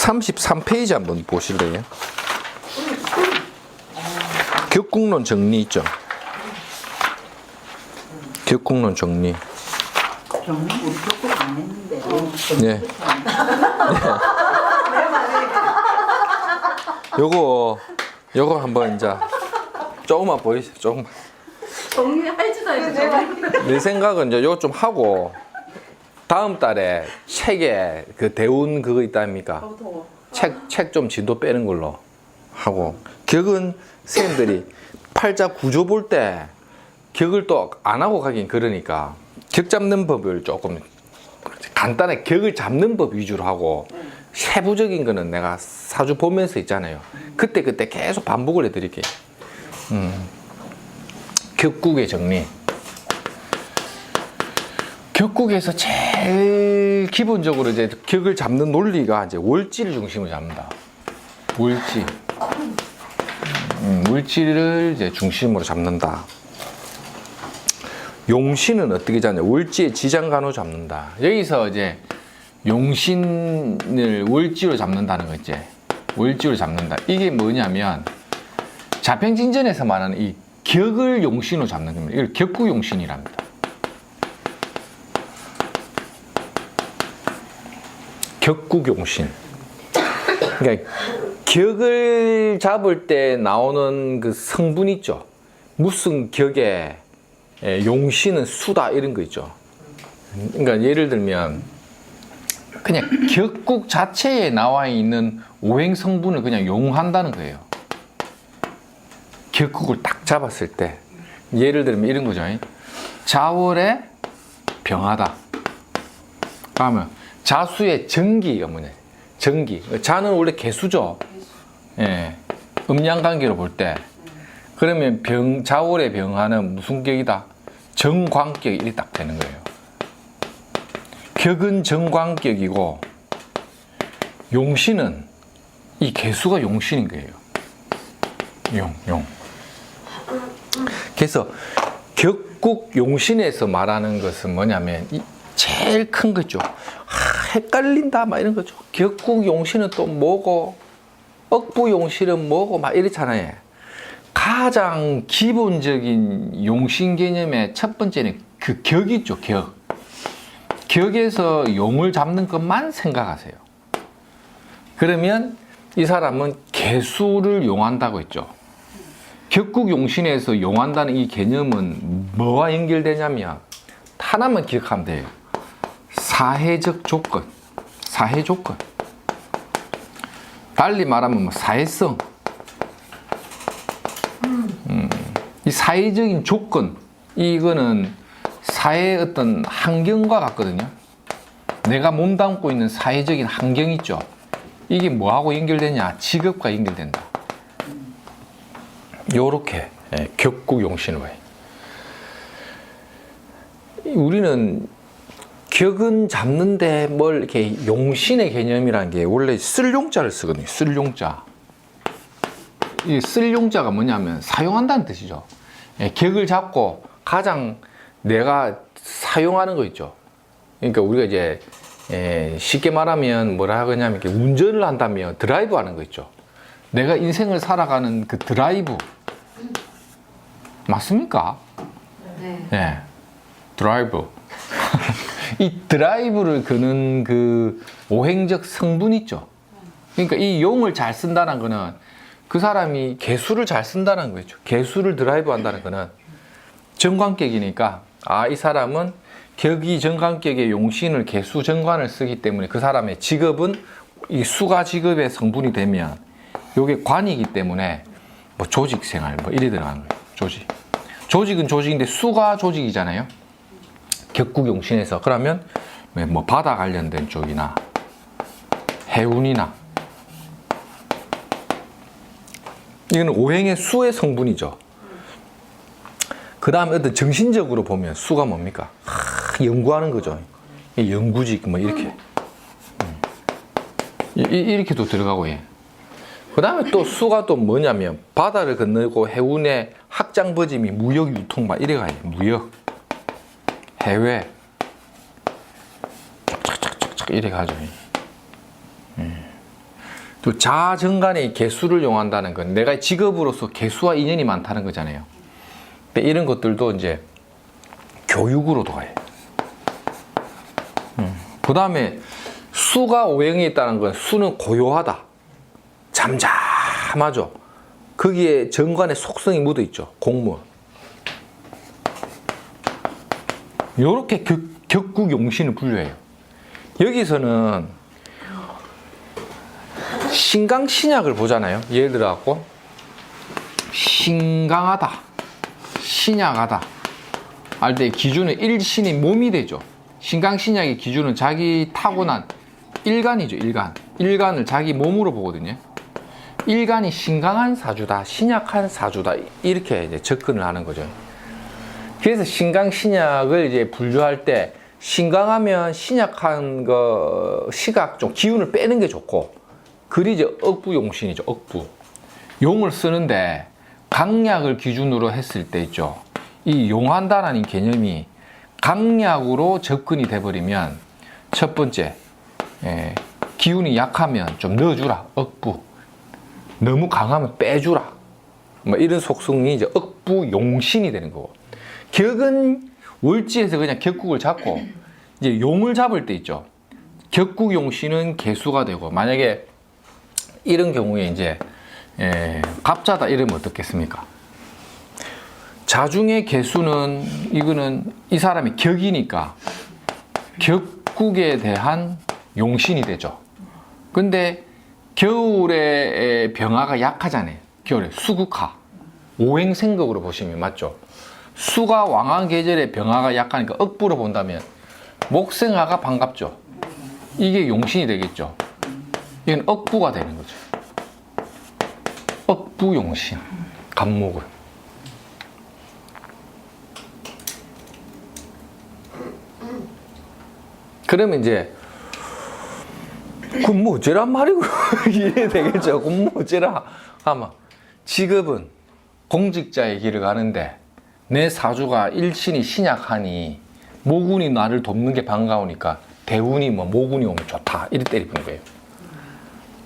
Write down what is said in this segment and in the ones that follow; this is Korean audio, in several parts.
33페이지 한번 보실래요? 격국론 정리 있죠? 격국론 정리. 정리 우리 격국 안 했는데. 네. 요거 한번 이제 조금만 보이세요. 조금만. 정리할지도 않고 내 생각은 이제 요거 좀 하고 다음 달에 책에 그 대운 그거 있다 아닙니까? 책 좀 진도 빼는 걸로 하고 격은 선생님들이 팔자 구조 볼 때 격을 또 안 하고 가긴 그러니까 격 잡는 법을 조금 간단하게 격을 잡는 법 위주로 하고 세부적인 거는 내가 사주 보면서 있잖아요. 그때 계속 반복을 해드릴게요. 격국의 정리. 격국에서 제일 기본적으로 이제 격을 잡는 논리가 이제 월지를 중심으로 잡는다. 월지. 월지를 이제 중심으로 잡는다. 용신은 어떻게 잡냐? 월지의 지장간호 잡는다. 여기서 이제 용신을 월지로 잡는다는 거 있지. 월지로 잡는다. 이게 뭐냐면 자평진전에서 말하는 이 격을 용신으로 잡는 겁니다. 이걸 격구용신이랍니다. 격국용신. 그러니까 격을 잡을 때 나오는 그 성분 있죠. 무슨 격에 용신은 수다 이런 거 있죠. 그러니까 예를 들면 그냥 격국 자체에 나와 있는 오행 성분을 그냥 용한다는 거예요. 격국을 딱 잡았을 때 예를 들면 이런 거죠. 자월에 병하다. 그러면 자수의 정기가 뭐냐? 정기. 자는 원래 개수죠. 예. 음양관계로 볼 때. 그러면 자월의 병하는 무슨 격이다? 정광격이 이렇게 딱 되는 거예요. 격은 정광격이고 용신은 이 개수가 용신인 거예요. 용. 그래서 격국 용신에서 말하는 것은 뭐냐면 제일 큰 거죠. 헷갈린다 막 이런 거죠. 격국 용신은 또 뭐고 억부 용신은 뭐고 막 이렇잖아요. 가장 기본적인 용신 개념의 첫 번째는 그 격 있죠. 격에서 용을 잡는 것만 생각하세요. 그러면 이 사람은 개수를 용한다고 했죠. 격국 용신에서 용한다는 이 개념은 뭐와 연결되냐면 하나만 기억하면 돼요. 사회적 조건, 사회 조건. 달리 말하면 뭐 사회성. 이 사회적인 조건, 이거는 사회의 어떤 환경과 같거든요. 내가 몸담고 있는 사회적인 환경 있죠. 이게 뭐하고 연결되냐? 직업과 연결된다. 요렇게 격국 용신을 봐요. 우리는 격은 잡는데 뭘 이렇게 용신의 개념이라는 게 원래 쓸용자를 쓰거든요. 쓸용자. 이 쓸용자가 뭐냐면 사용한다는 뜻이죠. 격을 잡고 가장 내가 사용하는 거 있죠. 그러니까 우리가 이제 쉽게 말하면 뭐라 하겠냐면 이렇게 운전을 한다면 드라이브 하는 거 있죠. 내가 인생을 살아가는 그 드라이브. 맞습니까? 네. 네. 드라이브. 이 드라이브를 거는 그 오행적 성분 있죠. 그러니까 이 용을 잘 쓴다는 거는 그 사람이 개수를 잘 쓴다는 거죠. 개수를 드라이브 한다는 거는 정관격이니까 이 사람은 격이 정관격의 용신을 개수 정관을 쓰기 때문에 그 사람의 직업은 이 수가 직업의 성분이 되면 이게 관이기 때문에 뭐 조직생활 뭐 이래 들어가는 거예요. 조직은 조직인데 수가 조직이잖아요. 격국 용신에서 그러면 뭐 바다 관련된 쪽이나 해운이나 이거는 오행의 수의 성분이죠. 그 다음에 어떤 정신적으로 보면 수가 뭡니까? 연구하는 거죠. 연구직 뭐 이렇게 이렇게도 들어가고 해. 그 다음에 또 수가 또 뭐냐면 바다를 건너고 해운의 확장버짐이 무역 유통 막 이래 가요. 무역, 해외 착착착착 이래 가죠. 또 자정간의 개수를 용한다는 건 내가 직업으로서 개수와 인연이 많다는 거잖아요. 근데 이런 것들도 이제 교육으로도 가요. 그 다음에 수가 오행에 있다는 건 수는 고요하다. 잠잠하죠. 거기에 정관의 속성이 묻어 있죠. 공무. 요렇게 격국용신을 분류해요. 여기서는 신강신약을 보잖아요. 예를 들어 갖고 신강하다, 신약하다 할 때 기준은 일신이 몸이 되죠. 신강신약의 기준은 자기 타고난 일간이죠. 일간을 자기 몸으로 보거든요. 일간이 신강한 사주다, 신약한 사주다 이렇게 이제 접근을 하는 거죠. 그래서 신강신약을 이제 분류할 때 신강하면 신약한 거 시각 좀 기운을 빼는 게 좋고, 그리 이제 억부용신이죠. 억부 용을 쓰는데 강약을 기준으로 했을 때 있죠. 이 용한다라는 개념이 강약으로 접근이 돼버리면 첫 번째 기운이 약하면 좀 넣어주라. 억부. 너무 강하면 빼주라. 뭐 이런 속성이 이제 억부용신이 되는 거고, 격은 월지에서 그냥 격국을 잡고 이제 용을 잡을 때 있죠. 격국용신은 개수가 되고, 만약에 이런 경우에 이제 갑자다 이러면 어떻겠습니까? 자중의 개수는 이거는 이 사람이 격이니까 격국에 대한 용신이 되죠. 근데 겨울에 병화가 약하잖아요. 겨울에 수국화, 오행생극으로 보시면 맞죠? 수가 왕한 계절에 병화가 약하니까 억부로 본다면 목생화가 반갑죠. 이게 용신이 되겠죠. 이건 억부가 되는 거죠. 억부용신, 간목은. 그러면 이제 그럼 뭐 어쩌란 말이고 이래 되겠죠. 그럼 뭐 어쩌라 하면 직업은 공직자의 길을 가는데 내 사주가 일신이 신약하니 모군이 나를 돕는 게 반가우니까 대운이 뭐 모군이 오면 좋다 이래 때리는 거예요.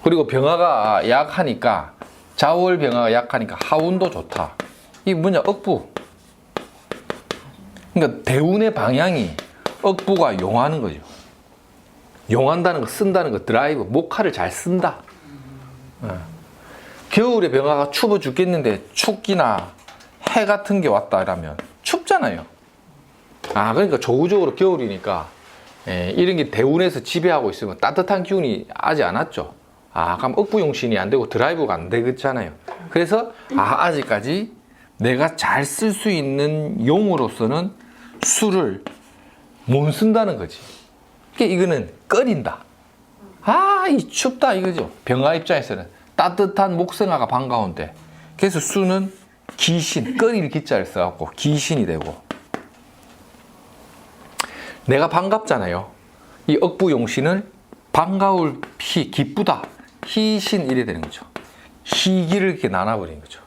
그리고 병화가 약하니까 자월 병화가 약하니까 하운도 좋다. 이게 뭐냐? 억부. 그러니까 대운의 방향이 억부가 용하는 거죠. 용한다는 거, 쓴다는 거, 드라이브, 목화를 잘 쓴다. 겨울에 병화가 추워 죽겠는데 축기나 해 같은 게 왔다 이러면 춥잖아요. 그러니까 조우적으로 겨울이니까 이런 게 대운에서 지배하고 있으면 따뜻한 기운이 아직 안 왔죠. 그럼 억부용신이 안 되고 드라이브가 안 되겠잖아요. 그래서 아직까지 내가 잘 쓸 수 있는 용으로서는 수를 못 쓴다는 거지. 그러니까 이거는 꺼린다. 이 춥다 이거죠. 병화 입장에서는 따뜻한 목생화가 반가운데, 그래서 수는 기신, 꺼릴 기자를 써갖고 기신이 되고, 내가 반갑잖아요. 이 억부용신을 반가울 기쁘다, 희신 이래 되는 거죠. 희기를 이렇게 나눠버리는 거죠.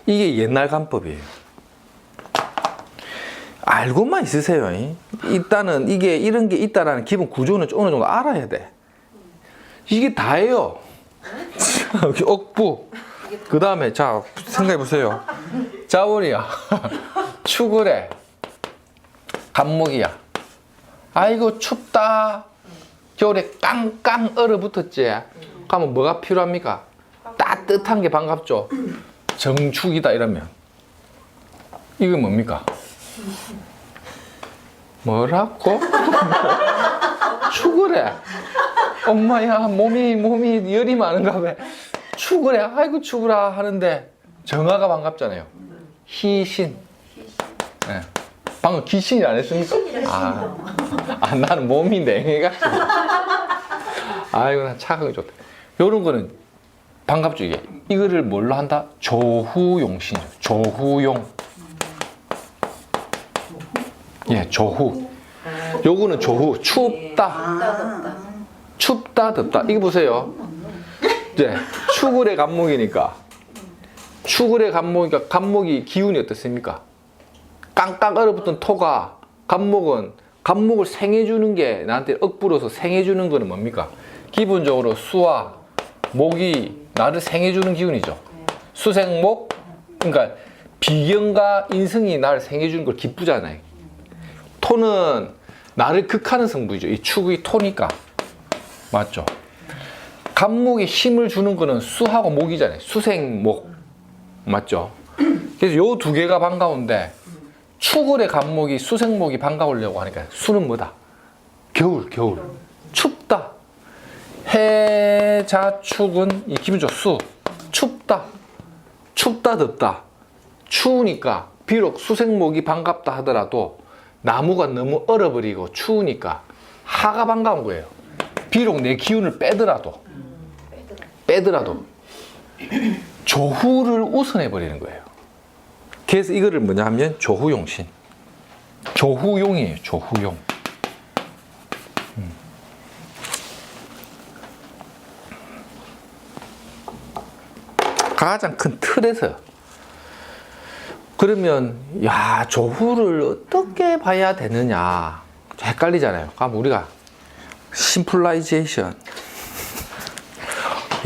이게 옛날 간법이에요. 알고만 있으세요. 일단은 이게 이런 게 있다라는 기본 구조는 어느 정도 알아야 돼. 이게 다예요. 억부. 그 다음에 자 생각해 보세요. 자월이야, 추구래, 간목이야. 아이고 춥다. 겨울에 깡깡 얼어붙었지. 그러면 뭐가 필요합니까? 따뜻한 게 반갑죠. 정축이다 이러면 이게 뭡니까? 뭐라고? 추구래. 엄마야 몸이 열이 많은가 봐. 추구래. 아이고 추구라 하는데 정화가 반갑잖아요. 희신. 네. 방금 귀신이 안 했습니까? 나는 몸이 냉해가지고. 아이고 난 착하게 좋다. 요런 거는 반갑죠. 이거를 뭘로 한다? 조후용신이죠. 조후용. 조후. 요거는 조후. 춥다. 춥다, 덥다. 이거 보세요. 이제 추굴의 간목이니까. 추굴의 간목이니까 간목이 기운이 어떻습니까? 깡깡 얼어붙은 토가 간목을 생해주는 게 나한테 억부로서 생해주는 거는 뭡니까? 기본적으로 수와 목이 나를 생해주는 기운이죠. 수생목, 그러니까 비경과 인성이 나를 생해주는 걸 기쁘잖아요. 토는 나를 극하는 성분이죠. 이 축의 토니까. 맞죠? 간목에 힘을 주는 거는 수하고 목이잖아요. 수생목. 맞죠? 그래서 요 두 개가 반가운데 축월의 간목이 수생목이 반가우려고 하니까 수는 뭐다? 겨울. 춥다. 해자축은 이 기분 좋아. 수. 춥다. 덥다. 추우니까 비록 수생목이 반갑다 하더라도 나무가 너무 얼어버리고 추우니까 하가 반가운 거예요. 비록 내 기운을 빼더라도 조후를 우선해버리는 거예요. 그래서 이거를 뭐냐 하면 조후용신. 조후용이에요. 조후용. 가장 큰 틀에서. 그러면 야, 조후를 어떻게 봐야 되느냐 헷갈리잖아요. 그럼 우리가 심플라이제이션.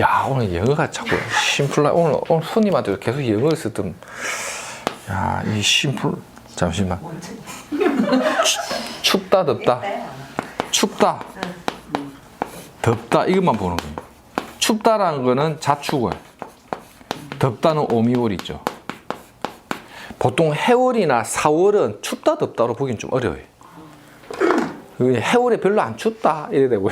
야, 오늘 영어가 자꾸 오늘 손님한테 계속 영어를 쓰던. 야, 이 심플. 잠시만. 춥다 덥다. 춥다 덥다 이것만 보는 거예요. 춥다라는 거는 자축월, 덥다는 오미월 있죠. 보통 해월이나 사월은 춥다 덥다로 보기는 좀 어려워요. 해월에 별로 안 춥다 이래 되고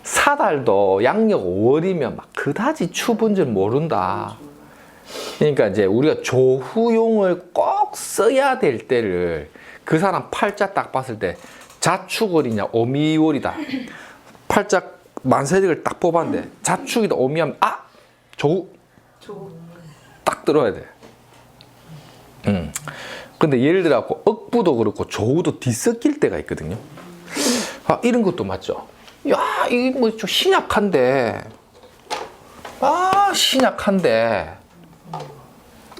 사달도 양력 5월이면 막 그다지 추운 줄 모른다. 그러니까 이제 우리가 조후용을 꼭 써야 될 때를 그 사람 팔자 딱 봤을 때 자축월이냐 오미월이다. 팔자 만세력을 딱 뽑았는데 자축이다 오미하면 조후 딱 들어야 돼. 근데 예를 들어 억부도 그렇고 조우도 뒤섞일 때가 있거든요. 이런 것도 맞죠. 야, 이게 뭐 좀 신약한데. 신약한데.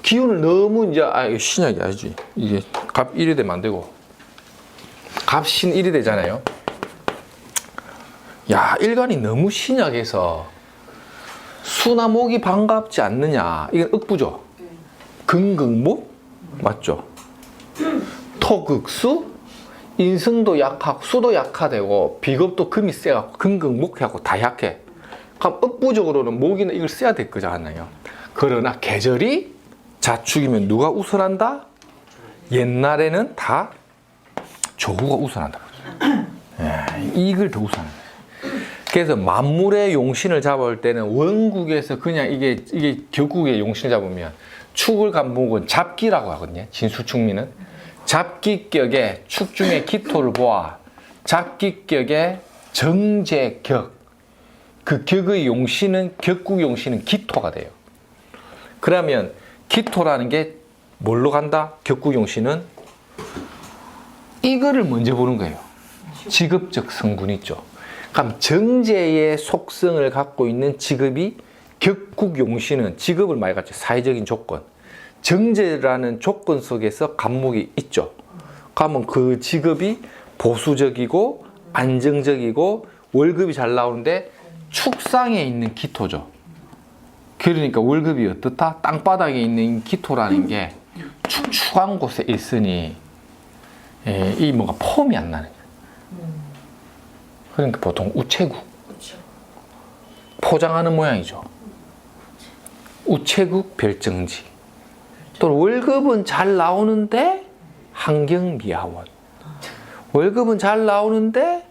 기운을 너무 이제 이거 신약이 아니지. 이게 갑 1이 되면 안 되고. 갑신 1이 되잖아요. 야, 일간이 너무 신약해서 수나 목이 반갑지 않느냐. 이건 억부죠. 금극목 맞죠? 토극수, 인성도 약하고 수도 약하되고 비겁도 금이 세갖고 금극목하고 다 약해. 그럼 억부적으로는 목이는 이걸 써야 될 거지 않나요? 그러나 계절이 자축이면 누가 우선한다? 옛날에는 다 조후가 우선한다. 이걸 더 우선한다. 그래서 만물의 용신을 잡을 때는 원국에서 그냥 이게 격국의 용신을 잡으면 축을 간목은 잡기라고 하거든요. 진수축미는 잡기격에 축중의 기토를 보아 잡기격에 정제격, 그 격의 용신은 격국 용신은 기토가 돼요. 그러면 기토라는 게 뭘로 간다? 격국 용신은 이거를 먼저 보는 거예요. 직업적 성분 있죠. 그럼 정제의 속성을 갖고 있는 직업이 격국 용신은 직업을 많이 갖죠. 사회적인 조건. 정제라는 조건 속에서 간목이 있죠. 그러면 그 직업이 보수적이고 안정적이고 월급이 잘 나오는데 축상에 있는 기토죠. 그러니까 월급이 어떻다? 땅바닥에 있는 기토라는 게 축축한 곳에 있으니 이 뭔가 폼이 안 나는 거예요. 그러니까 보통 우체국 포장하는 모양이죠. 우체국 별정지. 또 월급은 잘 나오는데 환경미화원. 월급은 잘 나오는데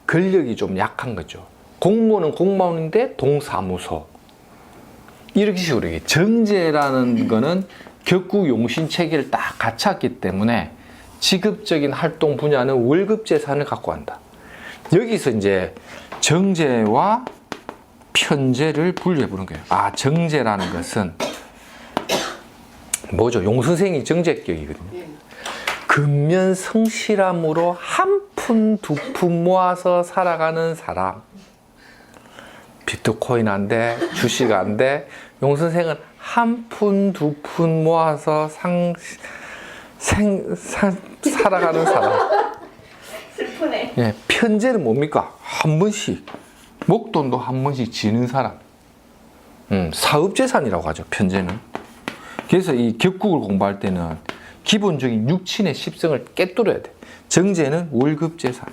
권력이 좀 약한 거죠. 공무원은 공무원인데 동사무소. 이렇게 식으로 정제라는 거는 격국 용신 체계를 딱 갖췄기 때문에 직업적인 활동 분야는 월급 재산을 갖고 한다. 여기서 이제 정제와 편제를 분류해 보는 거예요. 정제라는 것은 뭐죠? 용선생이 정제격이거든요. 근면 성실함으로 한 푼 두 푼 모아서 살아가는 사람. 비트코인 안 돼, 주식 안 돼. 용선생은 한 푼 두 푼 모아서 살아가는 사람. 슬프네. 편제는 뭡니까? 한 번씩 목돈도 한 번씩 지는 사람. 사업재산이라고 하죠, 편제는. 그래서 이 격국을 공부할 때는 기본적인 육친의 십성을 깨뚫어야 돼. 정제는 월급재산.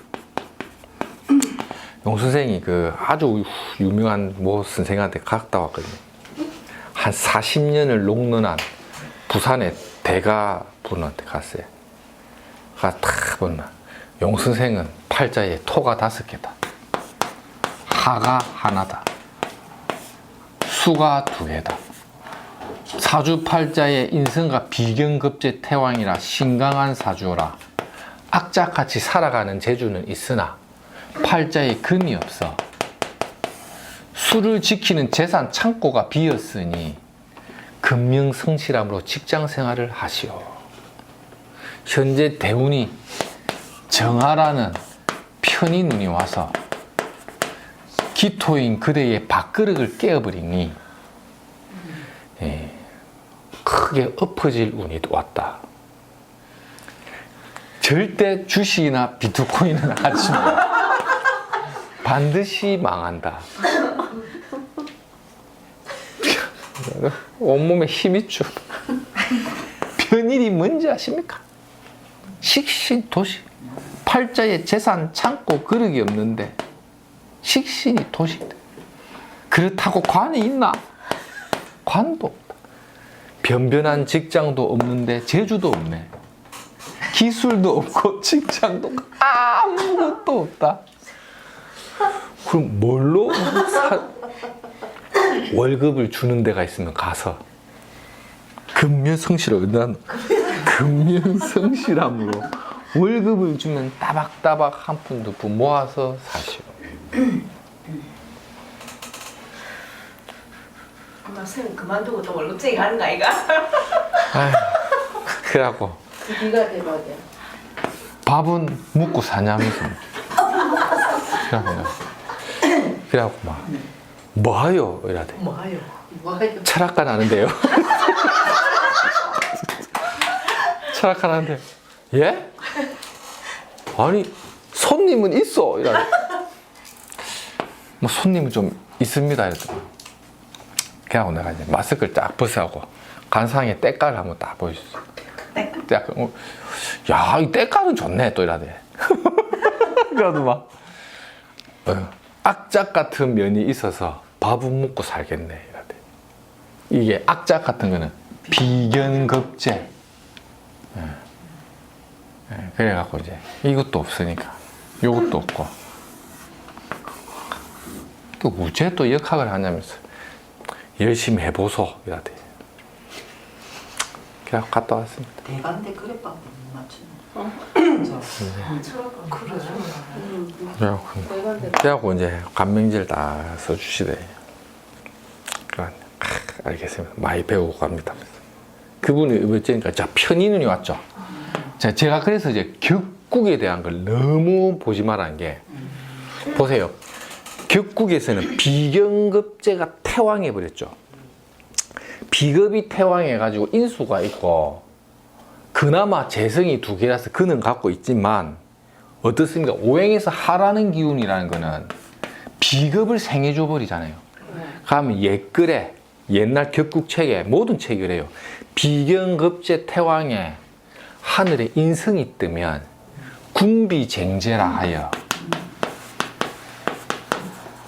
용 선생이 그 아주 유명한 모 선생한테 갔다 왔거든요. 한 40년을 농런한 부산의 대가 분한테 갔어요. 딱 보면 용 선생은 팔자에 토가 5개다. 하가 하나다. 수가 2개다. 사주팔자에 인성과 비견급제 태왕이라 신강한 사주라. 악자같이 살아가는 재주는 있으나 팔자에 금이 없어. 수를 지키는 재산 창고가 비었으니 금명성실함으로 직장생활을 하시오. 현재 대운이 정하라는 편히 눈이 와서 기토인 그대의 밥그릇을 깨어버리니 크게 엎어질 운이 왔다. 절대 주식이나 비트코인은 하지 마. 반드시 망한다. 온몸에 힘이 쭉. 편일이 뭔지 아십니까? 식신토식. 팔자에 재산 창고 그릇이 없는데 식신이 토식돼. 그렇다고 관이 있나? 관도 없다. 변변한 직장도 없는데 재주도 없네. 기술도 없고 직장도 아무것도 없다. 그럼 뭘로 월급을 주는 데가 있으면 가서 근면성실을 난 근면성실함으로 월급을 주면 따박따박 한 푼 두 푼 모아서 사시오. 엄마 쌤 그만두고 또 월급쟁이 가는 거 아이가? 아휴, 그래갖고 네가 대박이야. 밥은 먹고 사냐면서. 그래갖고 막 뭐하요? 이러대. 뭐하요? 뭐하요? 철학과 나는데요. 철학과 나는데 예? 아니 손님은 있어 이러대. 뭐 손님은 좀 있습니다 이랬더니 그래갖고 내가 이제 마스크를 딱 벗어하고 간상에 때깔을 한번 딱 보여줬어. 때깔? 야, 이 때깔은 좋네 또 이러대. 그래도 막 악작 같은 면이 있어서 밥은 먹고 살겠네 이러대. 이게 악작 같은 거는 비견급제. 그래갖고 이제 이것도 없으니까 요것도 없고 또 우제 또 역학을 하냐면서 열심히 해보소 이러대. 그래갖고 갔다 왔습니다. 대간데 그릇밖에 못 맞추네. 그래갖고 이제 간명지를 다 써주시대. 알겠습니다. 많이 배우고 갑니다. 그분이 어쩌니까 자 편의눈이 왔죠. 자, 제가 그래서 이제 격국에 대한 걸 너무 보지 말라는 게 보세요. 격국에서는 비견급제가 태왕해 버렸죠. 비급이 태왕해 가지고 인수가 있고 그나마 재성이 2개라서 그는 갖고 있지만 어떻습니까? 오행에서 하라는 기운이라는 거는 비급을 생해줘 버리잖아요. 그러면 옛글에 옛날 격국책에 모든 책이 그래요. 비견급제 태왕에 하늘에 인성이 뜨면 군비쟁제라 하여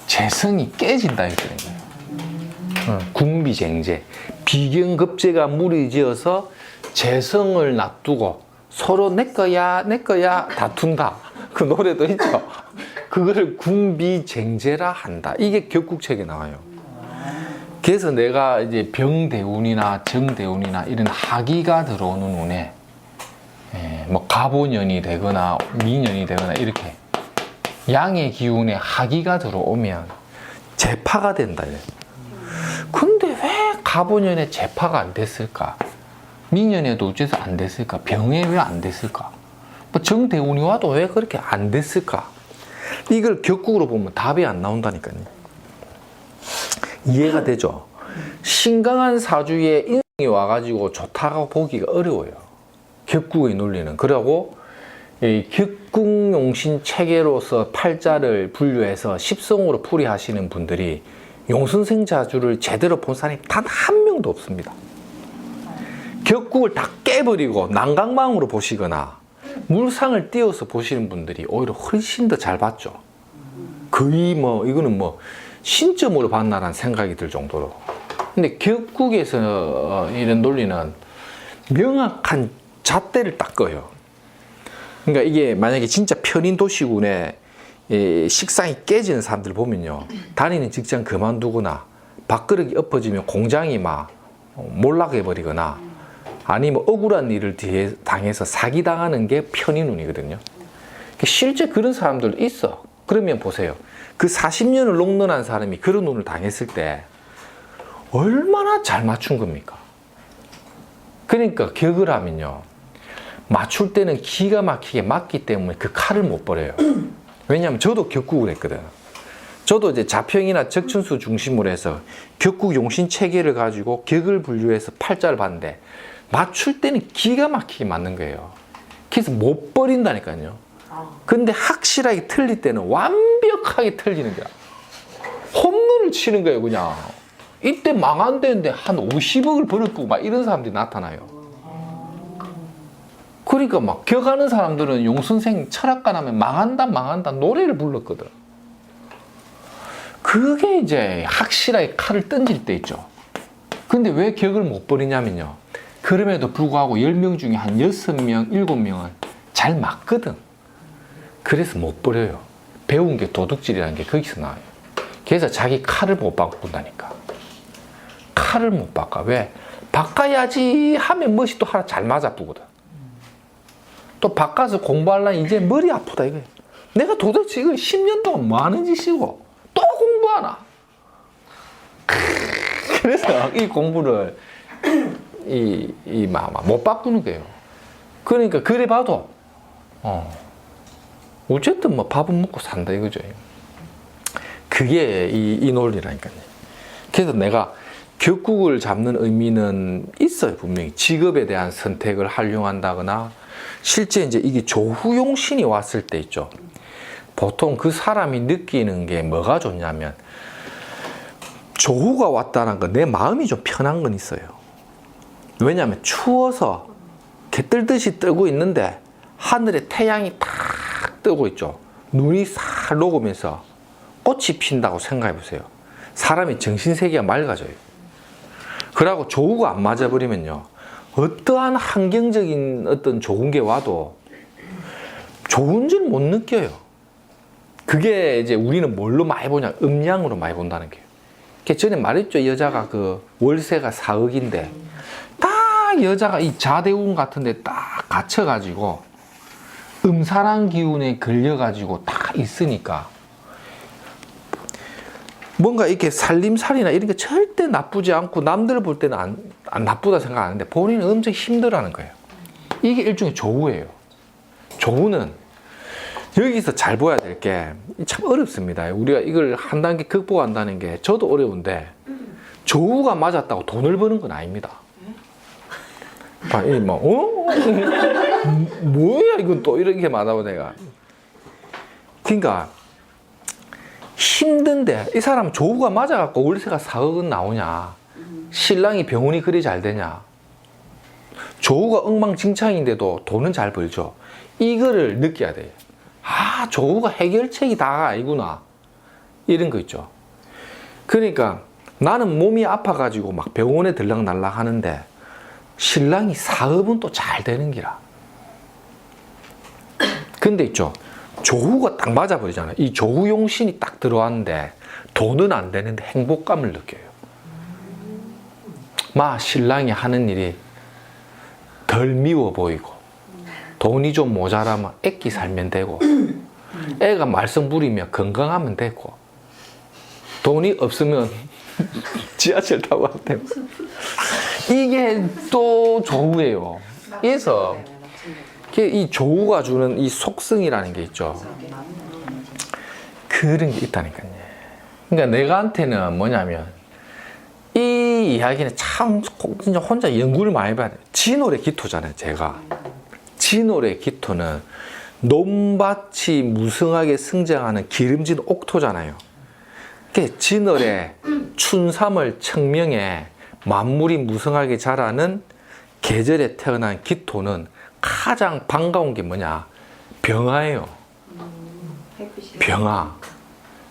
재성이 깨진다 했거든요. 군비쟁제. 비견급제가 무리지어서 재성을 놔두고 서로 내 거야 다툰다. 그 노래도 있죠. 그거를 군비쟁제라 한다. 이게 격국책에 나와요. 그래서 내가 이제 병대운이나 정대운이나 이런 하기가 들어오는 운에 뭐 갑오년이 되거나 미년이 되거나 이렇게 양의 기운에 하기가 들어오면 재파가 된다. 근데 왜 갑오년에 재파가 안 됐을까? 미년에도 어째서 안 됐을까? 병에 왜 안 됐을까? 뭐 정대운이 와도 왜 그렇게 안 됐을까? 이걸 격국으로 보면 답이 안 나온다니까요. 이해가 되죠? 신강한 사주에 인성이 와가지고 좋다고 보기가 어려워요. 격국의 논리는. 그러고 이 격국용신 체계로서 팔자를 분류해서 십성으로 풀이하시는 분들이 용선생 자주를 제대로 본 사람이 단 한 명도 없습니다. 격국을 다 깨버리고 난강망으로 보시거나 물상을 띄워서 보시는 분들이 오히려 훨씬 더 잘 봤죠. 거의 뭐 이거는 뭐 신점으로 봤나라는 생각이 들 정도로. 근데 격국에서 이런 논리는 명확한 잣대를 딱 꺼요. 그러니까 이게 만약에 진짜 편인 도시군에 식상이 깨지는 사람들 보면요, 다니는 직장 그만두거나 밥그릇이 엎어지면 공장이 막 몰락해버리거나 아니면 억울한 일을 당해서 사기당하는 게 편인운이거든요. 실제 그런 사람들도 있어. 그러면 보세요. 그 40년을 롱런한 사람이 그런 운을 당했을 때 얼마나 잘 맞춘 겁니까? 그러니까 격을 하면요, 맞출 때는 기가 막히게 맞기 때문에 그 칼을 못 버려요. 왜냐하면 저도 격국을 했거든. 저도 이제 자평이나 적천수 중심으로 해서 격국 용신 체계를 가지고 격을 분류해서 팔자를 봤는데 맞출 때는 기가 막히게 맞는 거예요. 그래서 못 버린다니까요. 근데 확실하게 틀릴 때는 완벽하게 틀리는 거야. 홈런을 치는 거예요, 그냥. 이때 망한 데인데 한 50억을 벌었고 막 이런 사람들이 나타나요. 그러니까 막 격하는 사람들은 용선생 철학가 나면 망한다 노래를 불렀거든. 그게 이제 확실하게 칼을 던질 때 있죠. 근데 왜 격을 못 버리냐면요, 그럼에도 불구하고 10명 중에 한 6명, 7명은 잘 맞거든. 그래서 못 버려요. 배운 게 도둑질이라는 게 거기서 나와요. 그래서 자기 칼을 못 바꾼다니까. 칼을 못 바꿔. 왜? 바꿔야지 하면 멋이 또 하나 잘 맞아 부거든. 또 바꿔서 공부하려면 이제 머리 아프다 이거예요. 내가 도대체 이거 10년 동안 뭐 하는 짓이고 또 공부하나? 그래서 이 공부를 못 바꾸는 거예요. 그러니까 그래 봐도 어쨌든 뭐 밥은 먹고 산다 이거죠. 그게 이 논리라니까요. 그래서 내가 격국을 잡는 의미는 있어요. 분명히 직업에 대한 선택을 활용한다거나, 실제 이제 이게 조후용신이 왔을 때 있죠. 보통 그 사람이 느끼는 게 뭐가 좋냐면, 조후가 왔다는 건 내 마음이 좀 편한 건 있어요. 왜냐하면 추워서 개뜰듯이 뜨고 있는데 하늘에 태양이 탁 뜨고 있죠. 눈이 싹 녹으면서 꽃이 핀다고 생각해 보세요. 사람이 정신세계가 맑아져요. 그러고 조우가 안 맞아버리면요, 어떠한 환경적인 어떤 좋은 게 와도 좋은 줄 못 느껴요. 그게 이제 우리는 뭘로 많이 보냐, 음양으로 많이 본다는 거예요. 전에 말했죠. 여자가 그 월세가 4억인데 딱 여자가 이 자대운 같은 데 딱 갇혀가지고 음산한 기운에 걸려가지고 딱 있으니까 뭔가 이렇게 살림살이나 이런 게 절대 나쁘지 않고 남들 볼 때는 안 나쁘다 생각하는데 본인은 엄청 힘들어하는 거예요. 이게 일종의 조우예요. 조우는 여기서 잘 보아야 될 게 참 어렵습니다. 우리가 이걸 한 단계 극복한다는 게 저도 어려운데, 조우가 맞았다고 돈을 버는 건 아닙니다. 뭐야 이건 또 이렇게 말하고 내가. 그러니까 힘든데 이 사람 조우가 맞아갖고 월세가 4억은 나오냐, 신랑이 병원이 그리 잘 되냐, 조우가 엉망진창인데도 돈은 잘 벌죠. 이거를 느껴야 돼요. 아, 조우가 해결책이 다 아니구나, 이런 거 있죠. 그러니까 나는 몸이 아파가지고 막 병원에 들락날락 하는데 신랑이 사업은 또 잘 되는 기라. 근데 있죠, 조우가 딱 맞아버리잖아요. 이 조우용신이 딱 들어왔는데 돈은 안 되는데 행복감을 느껴요. 막 신랑이 하는 일이 덜 미워 보이고, 돈이 좀 모자라면 애기 살면 되고, 애가 말썽 부리면 건강하면 되고, 돈이 없으면 지하철 타고 가면 되고. 이게 또 조우예요. 그래서 이 조우가 주는 이 속성이라는 게 있죠. 그런 게 있다니까요. 그러니까 내가한테는 뭐냐면, 이 이야기는 참 진짜 혼자 연구를 많이 봐야 돼요. 진월의 기토잖아요, 제가. 진월의 기토는 논밭이 무성하게 성장하는 기름진 옥토잖아요. 진월에 춘삼월 청명에 만물이 무성하게 자라는 계절에 태어난 기토는 가장 반가운 게 뭐냐? 병화예요. 병화.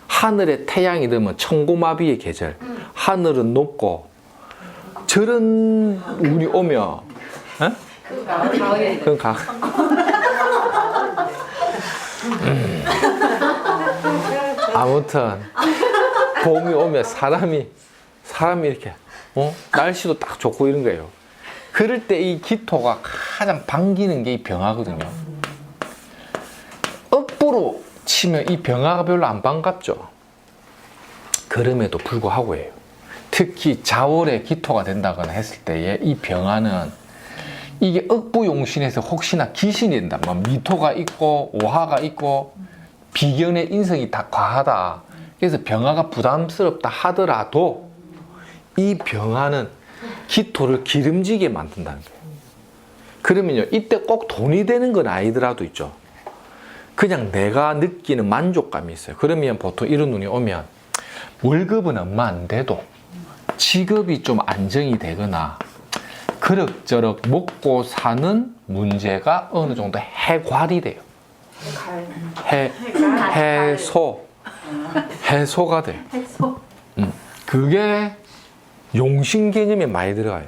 하늘에 태양이 들면 천고마비의 계절. 하늘은 높고 저런 운이 오면 그건 가. 아무튼 봄이 오면 사람이 이렇게 날씨도 딱 좋고 이런 거예요. 그럴 때 이 기토가 가장 반기는 게 이 병화거든요. 억부로 치면 이 병화가 별로 안 반갑죠. 그럼에도 불구하고예요. 특히 자월에 기토가 된다거나 했을 때에 이 병화는 이게 억부용신에서 혹시나 귀신이 된다. 뭐 미토가 있고 오화가 있고 비견의 인성이 다 과하다. 그래서 병화가 부담스럽다 하더라도 이 병화는 기토를 기름지게 만든다는 거예요. 그러면요, 이때 꼭 돈이 되는 건 아니더라도 있죠. 그냥 내가 느끼는 만족감이 있어요. 그러면 보통 이런 눈이 오면 월급은 얼마 안 돼도 직업이 좀 안정이 되거나 그럭저럭 먹고 사는 문제가 어느 정도 해결이 돼요. 해소가 돼요. 그게 용신 개념에 많이 들어가요.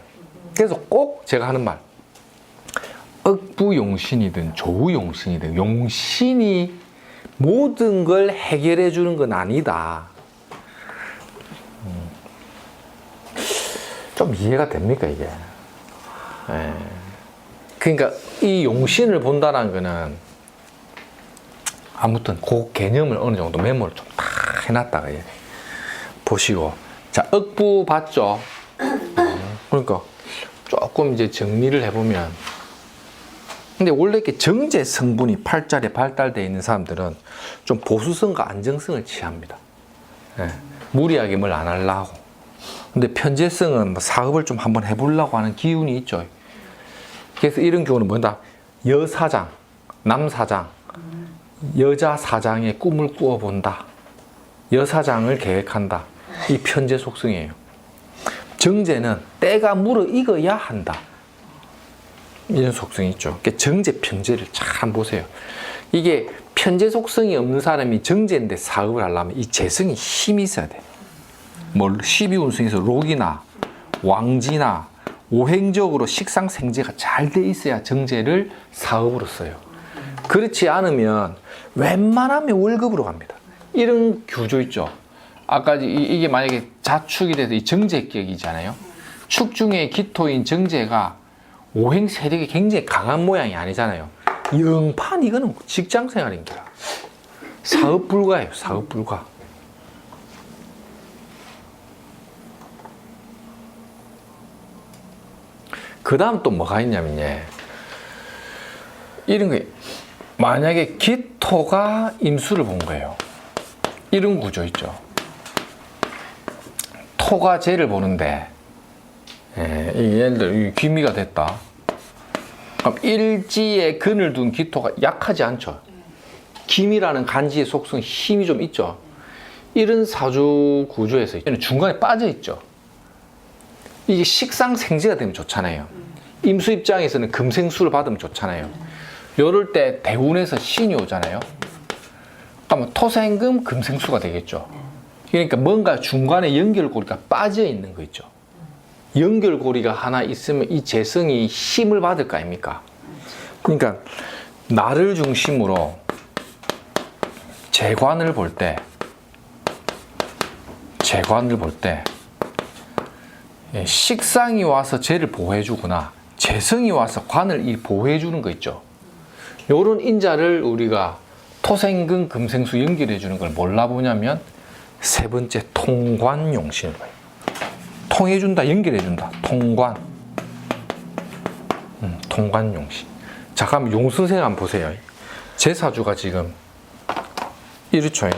그래서 꼭 제가 하는 말, 억부용신이든 조우용신이든 용신이 모든 걸 해결해 주는 건 아니다. 좀 이해가 됩니까 이게? 그러니까 이 용신을 본다는 거는 아무튼 그 개념을 어느 정도 메모를 좀 다 해놨다가 보시고, 자, 억부 봤죠? 그러니까 조금 이제 정리를 해보면, 근데 원래 이렇게 정제 성분이 팔자에 발달되어 있는 사람들은 좀 보수성과 안정성을 취합니다. 무리하게 뭘 안 하려고. 근데 편재성은 뭐 사업을 좀 한번 해보려고 하는 기운이 있죠. 그래서 이런 경우는 뭐다? 여사장, 남사장, 여자 사장의 꿈을 꾸어본다. 여사장을 계획한다. 이 편재 속성이에요. 정제는 때가 무르익어야 한다. 이런 속성이 있죠. 정제, 편제를 잘 보세요. 이게 편제 속성이 없는 사람이 정제인데 사업을 하려면 이 재성이 힘이 있어야 돼. 뭐 12운성에서 록이나 왕지나 오행적으로 식상생재가 잘 돼 있어야 정제를 사업으로 써요. 그렇지 않으면 웬만하면 월급으로 갑니다. 이런 구조 있죠. 아까 이게 만약에 자축이 돼서 이 정제격이잖아요. 축 중에 기토인 정제가 오행 세력이 굉장히 강한 모양이 아니잖아요. 영판 이거는 직장 생활입니다. 사업 불가예요. 사업 불가. 그 다음 또 뭐가 있냐면요, 이런 거, 만약에 기토가 임수를 본 거예요. 이런 구조 있죠. 토가 재를 보는데, 예를 들어 귀미가 됐다. 그럼 일지에 근을 둔 기토가 약하지 않죠. 김이라는 간지의 속성 힘이 좀 있죠. 이런 사주 구조에서 중간에 빠져 있죠. 이게 식상생재가 되면 좋잖아요. 임수 입장에서는 금생수를 받으면 좋잖아요. 요럴 때 대운에서 신이 오잖아요. 그러면 토생금 금생수가 되겠죠. 그러니까 뭔가 중간에 연결고리가 빠져 있는 거 있죠. 연결고리가 하나 있으면 이 재성이 힘을 받을 거 아닙니까? 그러니까 나를 중심으로 재관을 볼 때 식상이 와서 재를 보호해주거나 재성이 와서 관을 보호해주는 거 있죠. 요런 인자를 우리가 토생금 금생수 연결해주는 걸 뭘라 보냐면 세 번째 통관용신을 봐요. 통해준다, 연결해준다. 통관. 통관용신. 자, 그럼 용선생 한번 보세요. 제 사주가 지금 이렇죠.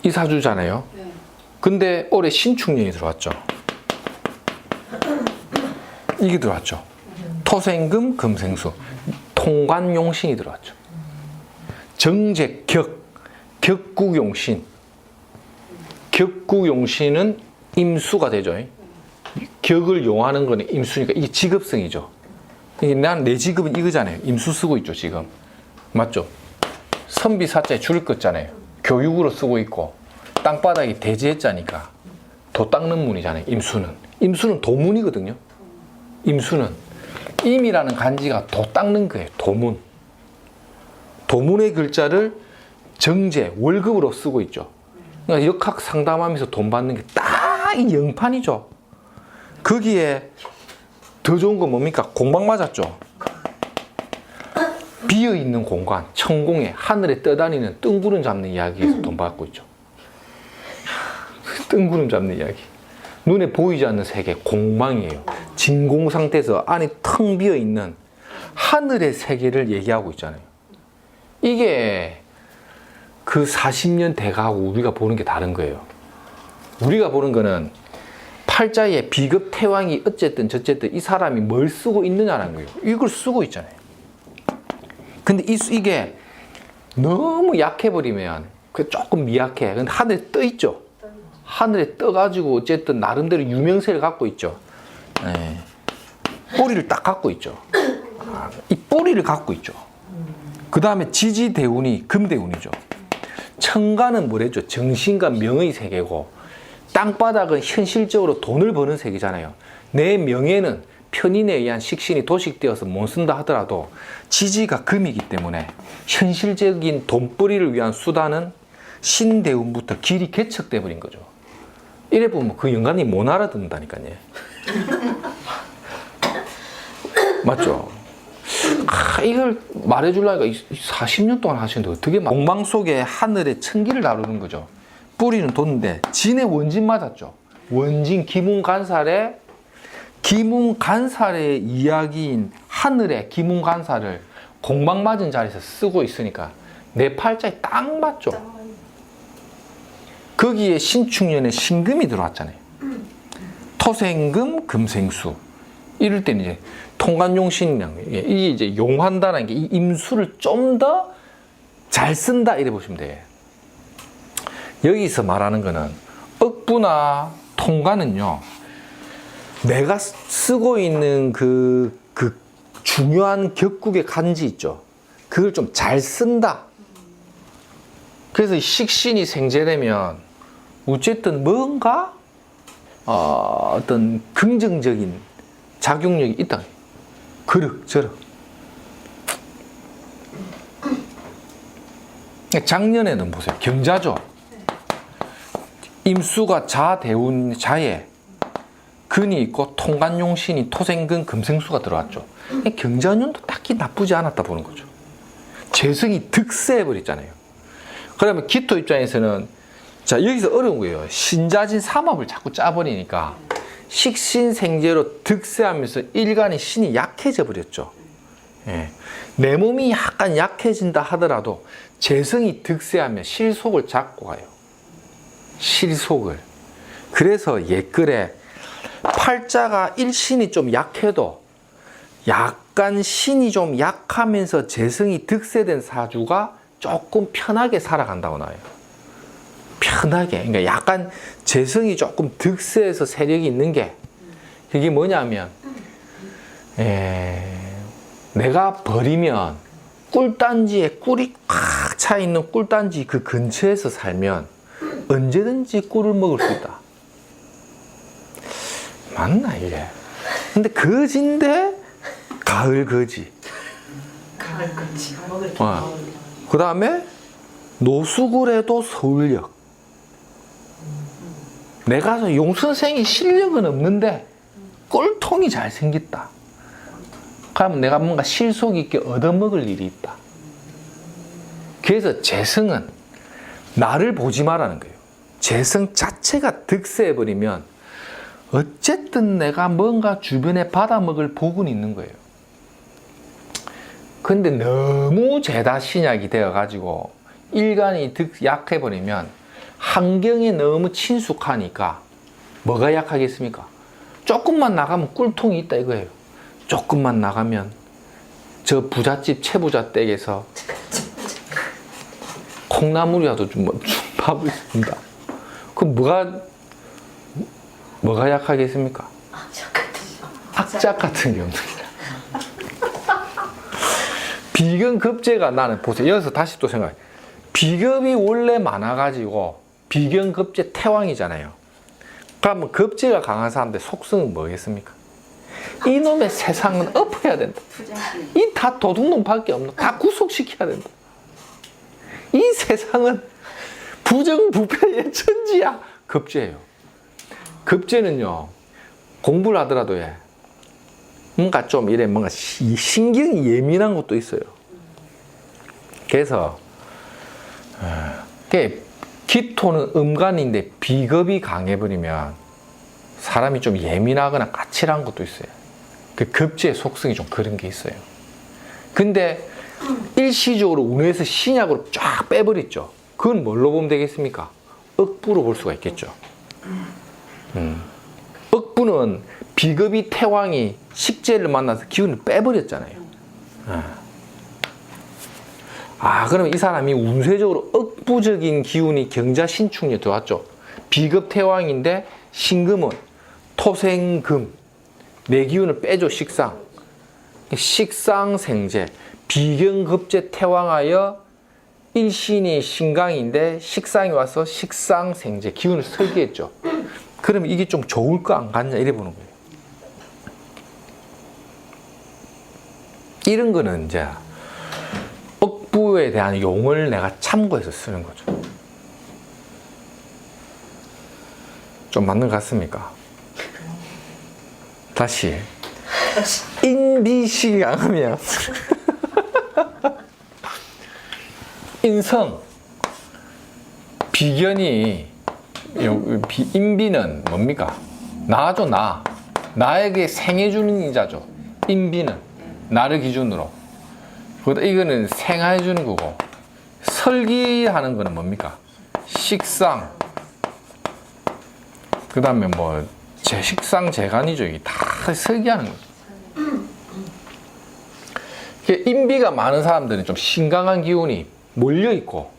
이 사주잖아요. 근데 올해 신축년이 들어왔죠. 이게 들어왔죠. 토생금, 금생수. 통관용신이 들어왔죠. 정제격, 격구용신. 격구용신은 임수가 되죠. 격을 용하는 거는 임수니까 이게 직업성이죠. 난 내 직업은 이거잖아요. 임수 쓰고 있죠, 지금. 맞죠? 선비 사자에 줄 긋잖아요. 교육으로 쓰고 있고, 땅바닥이 대지했자니까 도 닦는 문이잖아요. 임수는 도문이거든요. 임수는 임이라는 간지가 도 닦는 거예요. 도문의 글자를 정제, 월급으로 쓰고 있죠. 그러니까 역학 상담하면서 돈 받는 게 딱 이 영판이죠. 거기에 더 좋은 건 뭡니까? 공방 맞았죠. 비어있는 공간, 천공에 하늘에 떠다니는 뜬구름 잡는 이야기에서 돈 받고 있죠. 뜬구름 잡는 이야기. 눈에 보이지 않는 세계, 공방이에요. 진공 상태에서 안에 텅 비어있는 하늘의 세계를 얘기하고 있잖아요. 이게 그 40년 대가하고 우리가 보는 게 다른 거예요. 우리가 보는 거는 팔자에 비급 태왕이 어쨌든 저쨌든 이 사람이 뭘 쓰고 있느냐는 거예요. 이걸 쓰고 있잖아요. 근데 이게 너무 약해버리면 그 조금 미약해. 근데 하늘에 떠 있죠. 하늘에 떠가지고 어쨌든 나름대로 유명세를 갖고 있죠. 네. 뿌리를 딱 갖고 있죠. 이 뿌리를 갖고 있죠. 그 다음에 지지대운이 금대운이죠. 천간은 뭐랬죠? 정신과 명의 세계고, 땅바닥은 현실적으로 돈을 버는 세계잖아요. 내 명예는 편인에 의한 식신이 도식되어서 못 쓴다 하더라도 지지가 금이기 때문에 현실적인 돈벌이를 위한 수단은 신대운부터 길이 개척돼 버린 거죠. 이래 보면 그 영감이 못 알아듣는다니까요. 맞죠? 이걸 말해주려니까 40년 동안 하시는데 어떻게 공방 속에 하늘의 천기를 다루는 거죠. 뿌리는 돋는데 진의 원진 맞았죠. 원진 기문간살의 이야기인 하늘의 기문간살을 공방 맞은 자리에서 쓰고 있으니까 내 팔자에 딱 맞죠. 거기에 신축년에 신금이 들어왔잖아요. 토생금, 금생수. 이럴 때는 이제 통관용신이라는 거예요. 이게 이제 용한다는 게 이 임수를 좀 더 잘 쓴다 이래 보시면 돼요. 여기서 말하는 거는 억부나 통관은요, 내가 쓰고 있는 그 중요한 격국의 간지 있죠. 그걸 좀 잘 쓴다. 그래서 식신이 생제되면 어쨌든 뭔가 어떤 긍정적인 작용력이 있다. 그럭저럭. 작년에는 보세요. 경자죠. 임수가 자대운 자에 근이 있고 통관용신이 토생근 금생수가 들어왔죠. 경자년도 딱히 나쁘지 않았다 보는 거죠. 재성이 득세해버렸잖아요. 그러면 기토 입장에서는 자 여기서 어려운 거예요. 신자진 삼합을 자꾸 짜버리니까 식신생제로 득세하면서 일간의 신이 약해져 버렸죠. 예. 내 몸이 약간 약해진다 하더라도 재성이 득세하면 실속을 잡고 가요. 실속을. 그래서 옛글에 팔자가 일신이 좀 약해도 약간 신이 좀 약하면서 재성이 득세된 사주가 조금 편하게 살아간다고 나와요. 편하게. 그러니까 약간 재성이 조금 득세해서 세력이 있는 게 그게 뭐냐면 내가 버리면 꿀단지에 꿀이 꽉 차 있는 꿀단지 그 근처에서 살면 언제든지 꿀을 먹을 수 있다. 맞나 이게? 근데 거지인데 가을 거지. 가을 거지. 먹을 게 그 다음에 노숙을해도 서울역. 내가 용선생이 실력은 없는데 꿀통이 잘생겼다. 그러면 내가 뭔가 실속 있게 얻어먹을 일이 있다. 그래서 재성은 나를 보지 마라는 거예요. 재성 자체가 득세해버리면 어쨌든 내가 뭔가 주변에 받아먹을 복은 있는 거예요. 근데 너무 제다신약이 되어가지고 일간이 약해버리면 환경에 너무 친숙하니까 뭐가 약하겠습니까? 조금만 나가면 꿀통이 있다 이거예요. 조금만 나가면 저 부잣집 채부자 댁에서 콩나물이라도 좀 밥을 준다. 그럼 뭐가 약하겠습니까? 악착 같은 경우입니다. 비견급제가 나는 보세요. 여기서 다시 또 생각해. 비급이 원래 많아가지고 비견급제 태왕이잖아요. 그러면 급제가 강한 사람들 속성은 뭐겠습니까? 이놈의 세상은 엎어야 된다. 이 다 도둑놈밖에 없는, 다 구속시켜야 된다. 이 세상은 부정부패의 천지야. 급제예요. 급제는요, 공부를 하더라도 뭔가 좀 이래 뭔가 신경이 예민한 것도 있어요. 그래서 기토는 음간인데 비겁이 강해버리면 사람이 좀 예민하거나 까칠한 것도 있어요. 그 급제의 속성이 좀 그런 게 있어요. 근데 일시적으로 운에서 신약으로 쫙 빼버렸죠. 그건 뭘로 보면 되겠습니까? 억부로 볼 수가 있겠죠. 억부는 비겁이 태왕이 식재를 만나서 기운을 빼버렸잖아요. 그러면 이 사람이 운세적으로 억부적인 기운이 경자신축에 들어왔죠. 비겁 태왕인데 신금은 토생금, 내 기운을 빼줘. 식상생재, 비견급제 태왕하여 일신이 신강인데 식상이 와서 식상생재, 기운을 설계했죠. 그러면 이게 좀 좋을 거 안 같냐 이래 보는 거예요. 이런 거는 이제 억부에 대한 용어를 내가 참고해서 쓰는 거죠. 좀 맞는 것 같습니까? 다시 인비시 강하면 인성 비견이 인비는 뭡니까? 나죠. 나에게 생해주는 이자죠. 인비는 나를 기준으로. 이거는 생해주는 거고, 설기하는 거는 뭡니까? 식상. 그 다음에 뭐 제식상제간이죠. 이게 다 설기하는 거죠. 인비가 많은 사람들은 좀 신강한 기운이 몰려있고,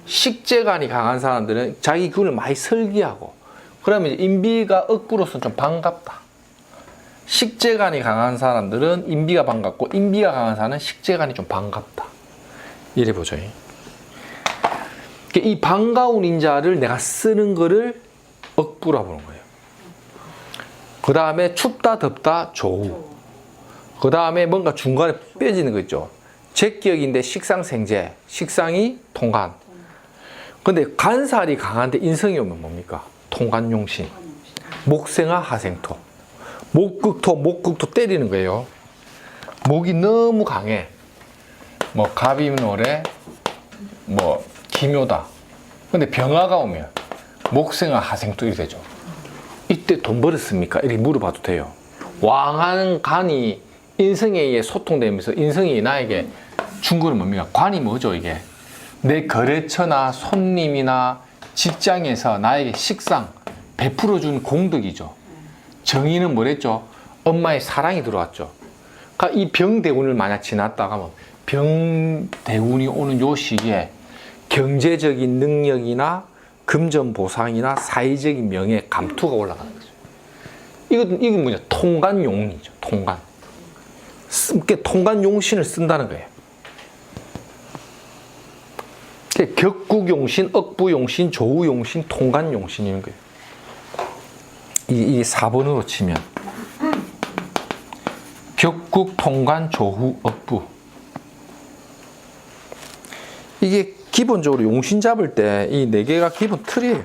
식재간이 강한 사람들은 자기 기운을 많이 설기하고, 그러면 인비가 억구로서는 좀 반갑다. 식재간이 강한 사람들은 인비가 반갑고, 인비가 강한 사람은 식재간이 좀 반갑다. 이래 보죠. 이 반가운 인자를 내가 쓰는 거를 억부라 보는 거예요. 그 다음에 춥다 덥다 조우. 그 다음에 뭔가 중간에 빼지는 거 있죠. 제격인데 식상생재, 식상이 통간. 근데 간살이 강한데 인성이 오면 뭡니까? 통간용신. 목생화 하생토. 목극토 때리는 거예요. 목이 너무 강해. 뭐 갑이노래, 뭐 기묘다. 근데 병화가 오면 목생화 하생토 이렇게 되죠. 이때 돈 벌었습니까? 이렇게 물어봐도 돼요. 왕하는 간이 인성에 의해 소통되면서 인성이 나에게 준 거는 뭡니까? 관이 뭐죠, 이게? 내 거래처나 손님이나 직장에서 나에게 식상 베풀어준 공덕이죠. 정의는 뭐랬죠? 엄마의 사랑이 들어왔죠. 그러니까 이 병대운을 만약 지났다가 하면 병대운이 오는 요 시기에 경제적인 능력이나 금전보상이나 사회적인 명예 감투가 올라가는 거죠. 이건 뭐냐? 통간용이죠. 통간. 통간용신을 쓴다는 거예요. 격국용신, 억부용신, 조우용신, 통간용신인 거예요. 이 4번으로 치면 격국, 통간, 조후, 억부. 이게 기본적으로 용신 잡을 때 이 4개가 기본 틀이에요.